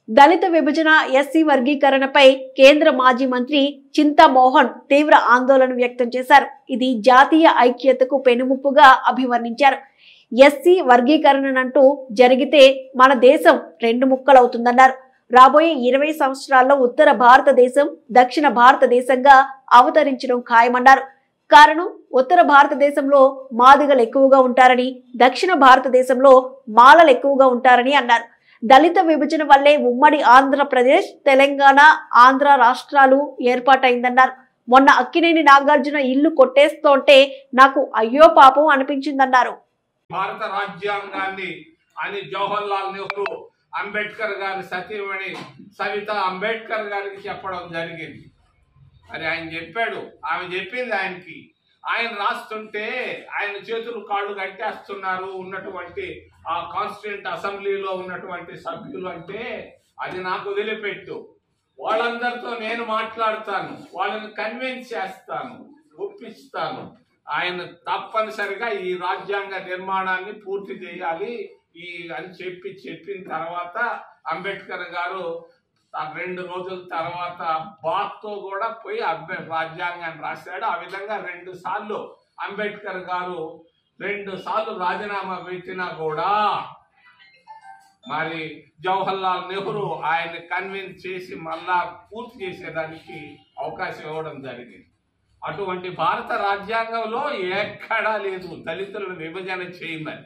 దళిత విభజన ఎస్సీ వర్గీకరణపై కేంద్ర మాజీ మంత్రి చింతామోహన్ తీవ్ర ఆందోళన వ్యక్తం చేశారు. ఇది జాతీయ ఐక్యతకు పెనుముప్పుగా అభివర్ణించారు. ఎస్సీ వర్గీకరణనంటూ జరిగితే మన దేశం రెండు ముక్కలవుతుందన్నారు. రాబోయే 20 సంవత్సరాల్లో ఉత్తర భారతదేశం దక్షిణ భారతదేశంగా అవతరించడం ఖాయమన్నారు. కారణం ఉత్తర భారతదేశంలో మాదిగలు ఎక్కువగా ఉంటారని, దక్షిణ భారతదేశంలో మాలలు ఎక్కువగా ఉంటారని అన్నారు. దళిత విభజన వల్లే ఉమ్మడి ఆంధ్రప్రదేశ్, తెలంగాణ, ఆంధ్ర రాష్ట్రాలు ఏర్పాటైందన్నారు. మొన్న అక్కినేని నాగార్జున ఇల్లు కొట్టేస్తుంటే నాకు అయ్యో పాపం అనిపించిందన్నారు. భారత రాజ్యాంగాన్ని అని జవహర్లాల్ నెహ్రూ అంబేద్కర్ గారి సతీమణి సవిత అంబేద్కర్ గారికి చెప్పడం జరిగింది. మరి ఆయన చెప్పాడు, ఆమె చెప్పింది ఆయనకి. ఆయన రాస్తుంటే ఆయన చేతులు కాళ్ళు కట్టేస్తున్నారు ఉన్నటువంటి ఆ కాన్స్టిట్యూంట్ అసెంబ్లీలో ఉన్నటువంటి సభ్యులు. అంటే అది నాకు వదిలిపెట్టు, వాళ్ళందరితో నేను మాట్లాడతాను, వాళ్ళని కన్విన్స్ చేస్తాను, ఒప్పిస్తాను. ఆయన తప్పనిసరిగా ఈ రాజ్యాంగ నిర్మాణాన్ని పూర్తి చేయాలి అని చెప్పిన తర్వాత అంబేద్కర్ గారు 2 రోజుల తర్వాత బాత్తో కూడా పోయి రాజ్యాంగాన్ని రాశాడు. ఆ విధంగా 2 సార్లు అంబేద్కర్ గారు 2 సార్లు రాజీనామా పెట్టినా కూడా మరి జవహర్లాల్ నెహ్రూ ఆయన్ని కన్విన్స్ చేసి మళ్ళా పూర్తి చేసేదానికి అవకాశం ఇవ్వడం జరిగింది. అటువంటి భారత రాజ్యాంగంలో ఎక్కడా లేదు దళితులను విభజన చేయమని.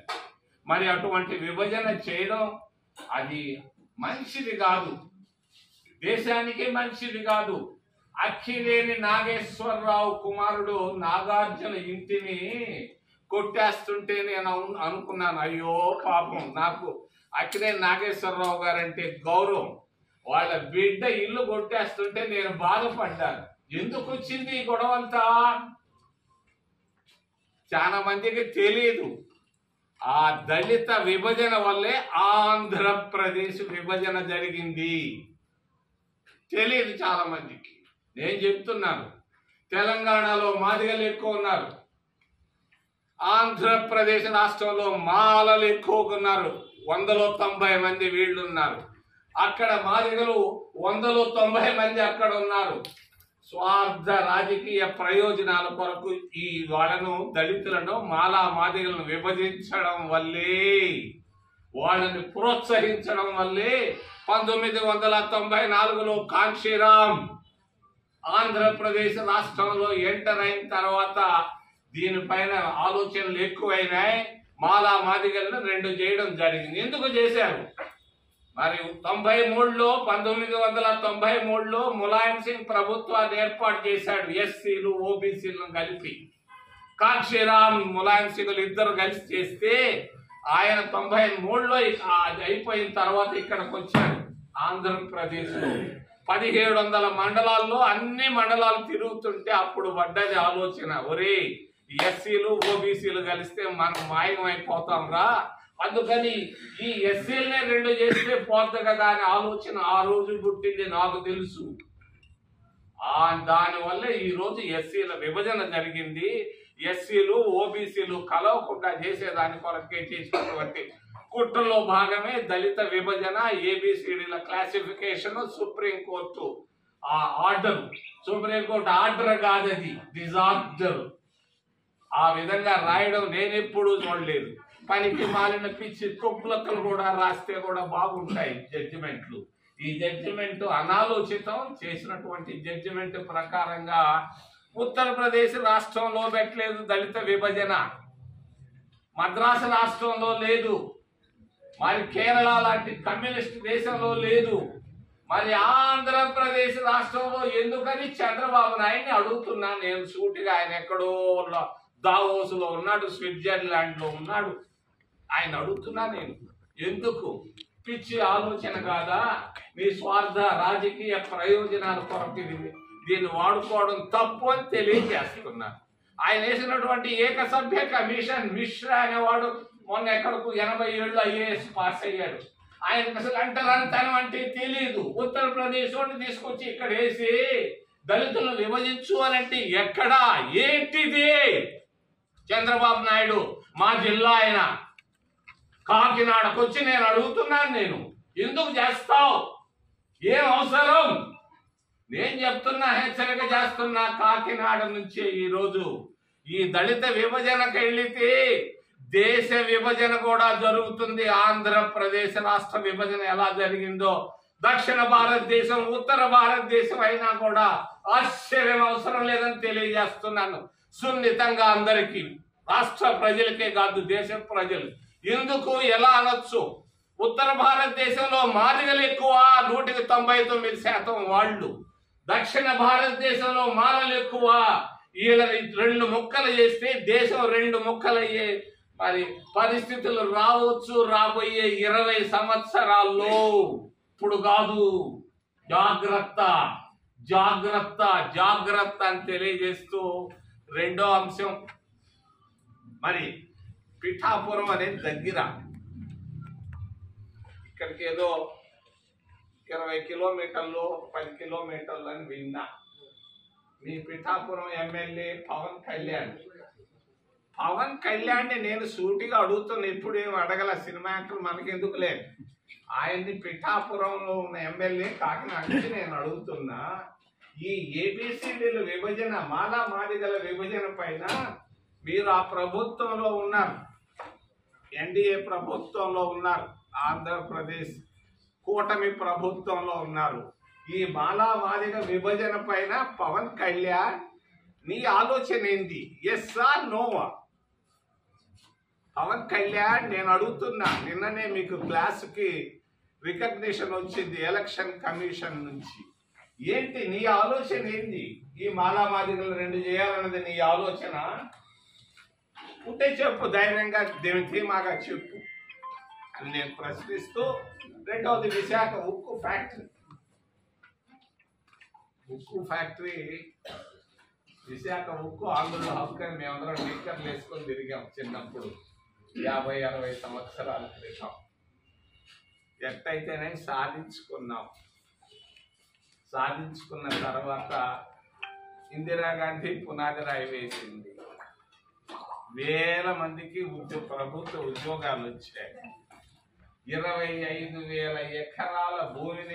మరి అటువంటి విభజన చేయడం అది మంచిది కాదు, దేశానికి మంచిది కాదు. అక్కినేని నాగేశ్వరరావు కుమారుడు నాగార్జున ఇంటిని కొట్టేస్తుంటే నేను అనుకున్నాను, అయ్యో పాపం, నాకు అక్కినేని నాగేశ్వరరావు గారంటే గౌరవం, వాళ్ళ బిడ్డ ఇల్లు కొట్టేస్తుంటే నేను బాధపడ్డాను. ఎందుకు వచ్చింది ఈ గొడవంతా చాలా మందికి తెలియదు. ఆ దళిత విభజన వల్లే ఆంధ్రప్రదేశ్ విభజన జరిగింది, తెలియదు చాలా మందికి. నేను చెప్తున్నాను, తెలంగాణలో మాదిగలు ఎక్కువ ఉన్నారు, ఆంధ్రప్రదేశ్ రాష్ట్రంలో మాలలు ఎక్కువగా ఉన్నారు. 190 మంది వీళ్ళు ఉన్నారు. అక్కడ మాదిగలు 190 మంది అక్కడ ఉన్నారు. స్వార్థ రాజకీయ ప్రయోజనాల కొరకు ఈ వాళ్ళను దళితులను మాదిగలను విభజించడం వల్లే, వాళ్ళని ప్రోత్సహించడం వల్లే 1994లో కాంశీరాం ఆంధ్రప్రదేశ్ రాష్ట్రంలో ఎంటర్ అయిన తర్వాత దీనిపైన ఆలోచనలు ఎక్కువైనాయి. మాదిగలను 2 చేయడం జరిగింది. ఎందుకు చేశారు? మరి 1993లో ములాయం సింగ్ ప్రభుత్వాన్ని ఏర్పాటు చేశాడు. ఎస్సీలు ఓబీసీలను కలిపి కాంశీరాం ములాయం సింగ్లు ఇద్దరు కలిసి చేస్తే ఆయన 93లో అది అయిపోయిన తర్వాత ఇక్కడికి వచ్చాడు. ఆంధ్రప్రదేశ్ లో 1700 మండలాల్లో అన్ని మండలాలు తిరుగుతుంటే అప్పుడు పడ్డది ఆలోచన, ఒరే ఎస్సీలు ఓబీసీలు కలిస్తే మనం మాయం అయిపోతాం రా, అందుకని ఈ ఎస్సీలనే 2 చేస్తే పోద్ది కదా అనే ఆలోచన ఆ రోజు పుట్టింది నాకు తెలుసు. దానివల్ల ఈ రోజు ఎస్సీల విభజన జరిగింది. ఎస్సీలు ఓబీసీలు కలవకుండా చేసేదాని కొరకే చేసినటువంటి కుట్రలో భాగమే దళిత విభజన, ఏబిసిడీల క్లాసిఫికేషన్. సుప్రీంకోర్టు ఆ ఆర్డర్, సుప్రీంకోర్టు ఆర్డర్ కాదది, డిజార్డర్. ఆ విధంగా రాయడం నేను ఎప్పుడూ చూడలేదు. పనికి మాలిన పిచ్చి తొక్కులక్కలు కూడా రాస్తే కూడా బాగుంటాయి జడ్జిమెంట్లు. ఈ జడ్జిమెంట్ అనాలోచితం. చేసినటువంటి జడ్జిమెంట్ ప్రకారంగా ఉత్తరప్రదేశ్ రాష్ట్రంలో పెట్టలేదు దళిత విభజన, మద్రాసు రాష్ట్రంలో లేదు, మరి కేరళ లాంటి కమ్యూనిస్ట్ దేశంలో లేదు, మరి ఆంధ్రప్రదేశ్ రాష్ట్రంలో ఎందుకని చంద్రబాబు నాయుడిని అడుగుతున్నా నేను సూటిగా. ఆయన ఎక్కడో దావోసులో ఉన్నాడు, స్విట్జర్లాండ్ లో ఉన్నాడు, ఆయన అడుగుతున్నా నేను. ఎందుకు? పిచ్చి ఆలోచన కాదా? మీ స్వార్థ రాజకీయ ప్రయోజనాల కొరకు దీన్ని వాడుకోవడం తప్పు అని తెలియజేస్తున్నా. ఆయన వేసినటువంటి ఏకసభ్య కమిషన్ మిశ్రా అనేవాడు మొన్న ఎక్కడకు 80 ఏళ్ళు ఐఏఎస్ పాస్ అయ్యాడు. ఆయనకు అసలు అంటరానితనం అంటే తెలియదు. ఉత్తరప్రదేశ్ వాడిని తీసుకొచ్చి ఇక్కడ వేసి దళితులను విభజించు అని అంటే ఎక్కడా? ఏంటిది? చంద్రబాబు నాయుడు మా జిల్లా ఆయన కాకినాడకు వచ్చి నేను అడుగుతున్నాను, నేను ఎందుకు చేస్తావు? ఏం అవసరం? నేను చెప్తున్నా, హెచ్చరిక చేస్తున్నా, కాకినాడ నుంచే ఈరోజు ఈ దళిత విభజనకు వెళితే దేశ విభజన కూడా జరుగుతుంది. ఆంధ్రప్రదేశ్ రాష్ట్ర విభజన ఎలా జరిగిందో దక్షిణ భారతదేశం, ఉత్తర భారతదేశం అయినా కూడా ఆశ్చర్యం అవసరం లేదని తెలియజేస్తున్నాను సున్నితంగా అందరికీ, రాష్ట్ర ప్రజలకే కాదు దేశ ప్రజలు. ఎందుకు ఎలా అనొచ్చు? ఉత్తర భారతదేశంలో మాదిగలు ఎక్కువ, 199% వాళ్ళు. దక్షిణ భారతదేశంలో మాలలు ఎక్కువ. వీళ్ళ 2 ముక్కలు చేస్తే దేశం 2 ముక్కలయ్యే మరి పరిస్థితులు రావచ్చు రాబోయే 20 సంవత్సరాల్లో. ఇప్పుడు కాదు. జాగ్రత్త జాగ్రత్త జాగ్రత్త అని తెలియజేస్తూ రెండో అంశం, మరి పిఠాపురం అనేది దగ్గర, ఇక్కడికి ఏదో 20 కిలోమీటర్లు 10 కిలోమీటర్లు అని విన్నా. మీ పిఠాపురం ఎమ్మెల్యే పవన్ కళ్యాణ్ నేను సూటిగా అడుగుతున్నా, ఇప్పుడు ఏం అడగల, సినిమా యాక్టర్ మనకెందుకు లేదు. ఆయన్ని పిఠాపురంలో ఉన్న ఎమ్మెల్యే కాకినాడ నుంచి నేను అడుగుతున్నా, ఈ ఏబిసిడీల విభజన, మాలా మాదిగల విభజన పైన మీరు ఆ ప్రభుత్వంలో ఉన్నారు, ఎన్డీఏ ప్రభుత్వంలో ఉన్నారు, ఆంధ్రప్రదేశ్ కూటమి ప్రభుత్వంలో ఉన్నారు. ఈ మాలా మాదిగ విభజన పైన పవన్ కళ్యాణ్ నీ ఆలోచన ఏంటి? ఎస్ ఆర్ నోవా? పవన్ కళ్యాణ్ నేను అడుగుతున్నా, నిన్ననే మీకు క్లాసుకి రికగ్నిషన్ వచ్చింది ఎలక్షన్ కమిషన్ నుంచి. ఏంటి నీ ఆలోచన ఏంటి? ఈ మాలా మాదిగలు 2 చేయాలన్నది నీ ఆలోచన ఉంటే చెప్పు, ధైర్యంగా ధీమాగా చెప్పు అని నేను ప్రశ్నిస్తూ, రెండవది విశాఖ ఉక్కు ఫ్యాక్టరీ విశాఖ ఉక్కు ఆంధ్రుల హక్కు అని మేమందరం నిక్కర్లు వేసుకొని తిరిగాం చిన్నప్పుడు 50-60 సంవత్సరాల క్రితం. ఎట్టయితేనే సాధించుకున్న తర్వాత ఇందిరాగాంధీ పునాది రాయి వేసింది. వేల మందికి ప్రభుత్వ ఉద్యోగాలు వచ్చాయి. 25,000 ఎకరాల భూమిని